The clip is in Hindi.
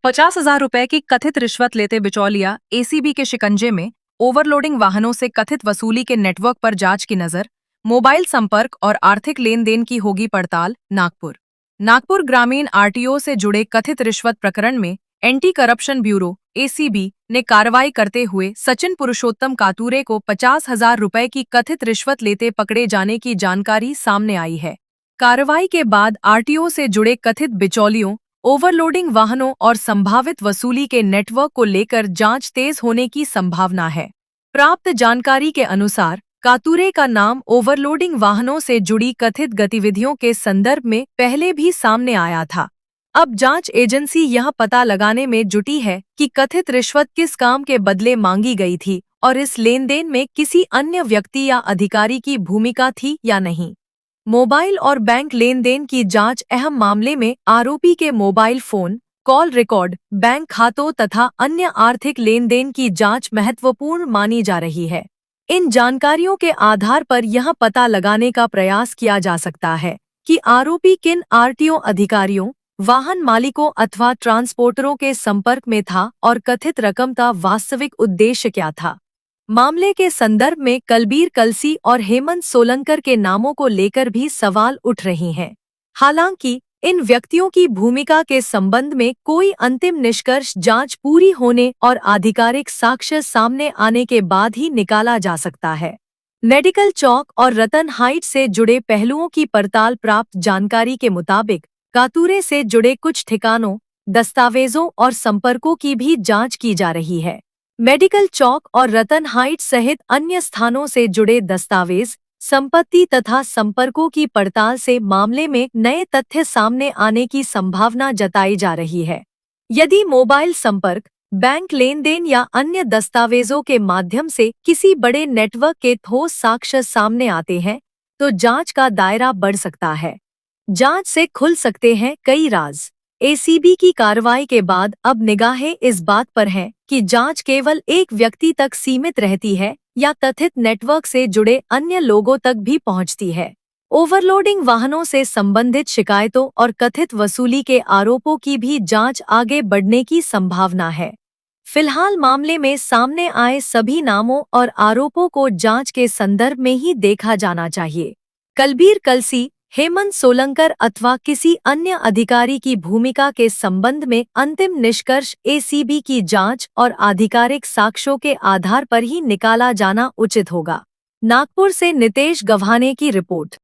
50,000 रुपए की कथित रिश्वत लेते बिचौलिया एसीबी के शिकंजे में। ओवरलोडिंग वाहनों से कथित वसूली के नेटवर्क पर जांच की नजर। मोबाइल संपर्क और आर्थिक लेन देन की होगी पड़ताल। नागपुर ग्रामीण आरटीओ से जुड़े कथित रिश्वत प्रकरण में एंटी करप्शन ब्यूरो एसीबी ने कार्रवाई करते हुए सचिन पुरुषोत्तम कातूरे को 50,000 रुपए की कथित रिश्वत लेते पकड़े जाने की जानकारी सामने आई है। कार्रवाई के बाद आरटीओ से जुड़े कथित बिचौलियों, ओवरलोडिंग वाहनों और संभावित वसूली के नेटवर्क को लेकर जांच तेज होने की संभावना है। प्राप्त जानकारी के अनुसार कातूरे का नाम ओवरलोडिंग वाहनों से जुड़ी कथित गतिविधियों के संदर्भ में पहले भी सामने आया था। अब जांच एजेंसी यह पता लगाने में जुटी है कि कथित रिश्वत किस काम के बदले मांगी गई थी और इस लेन देन में किसी अन्य व्यक्ति या अधिकारी की भूमिका थी या नहीं। मोबाइल और बैंक लेन देन की जांच। अहम मामले में आरोपी के mobile phone, call record, bank खातों तथा अन्य आर्थिक लेन देन की जांच महत्वपूर्ण मानी जा रही है। इन जानकारियों के आधार पर यह पता लगाने का प्रयास किया जा सकता है कि आरोपी किन आरटीओ अधिकारियों, वाहन मालिकों अथवा ट्रांसपोर्टरों के संपर्क में था और कथित रकम का वास्तविक उद्देश्य क्या था। मामले के संदर्भ में कलबीर कलसी और हेमंत सोलंकर के नामों को लेकर भी सवाल उठ रहे हैं। हालांकि इन व्यक्तियों की भूमिका के संबंध में कोई अंतिम निष्कर्ष जांच पूरी होने और आधिकारिक साक्ष्य सामने आने के बाद ही निकाला जा सकता है। मेडिकल चौक और रतन हाइट से जुड़े पहलुओं की पड़ताल। प्राप्त जानकारी के मुताबिक कातूरे से जुड़े कुछ ठिकानों, दस्तावेजों और संपर्कों की भी जांच की जा रही है। मेडिकल चौक और रतन हाइट सहित अन्य स्थानों से जुड़े दस्तावेज, संपत्ति तथा संपर्कों की पड़ताल से मामले में नए तथ्य सामने आने की संभावना जताई जा रही है। यदि मोबाइल संपर्क, बैंक लेन देन या अन्य दस्तावेजों के माध्यम से किसी बड़े नेटवर्क के ठोस साक्ष्य सामने आते हैं तो जांच का दायरा बढ़ सकता है। जांच से खुल सकते हैं कई राज। एसीबी की कार्रवाई के बाद अब निगाहें इस बात पर हैं कि जांच केवल एक व्यक्ति तक सीमित रहती है या कथित नेटवर्क से जुड़े अन्य लोगों तक भी पहुंचती है। ओवरलोडिंग वाहनों से संबंधित शिकायतों और कथित वसूली के आरोपों की भी जांच आगे बढ़ने की संभावना है। फिलहाल मामले में सामने आए सभी नामों और आरोपों को जांच के संदर्भ में ही देखा जाना चाहिए। कलबीर कलसी, हेमंत सोलंकर अथवा किसी अन्य अधिकारी की भूमिका के संबंध में अंतिम निष्कर्ष एसीबी की जांच और आधिकारिक साक्ष्यों के आधार पर ही निकाला जाना उचित होगा। नागपुर से नितेश गव्हाणे की रिपोर्ट।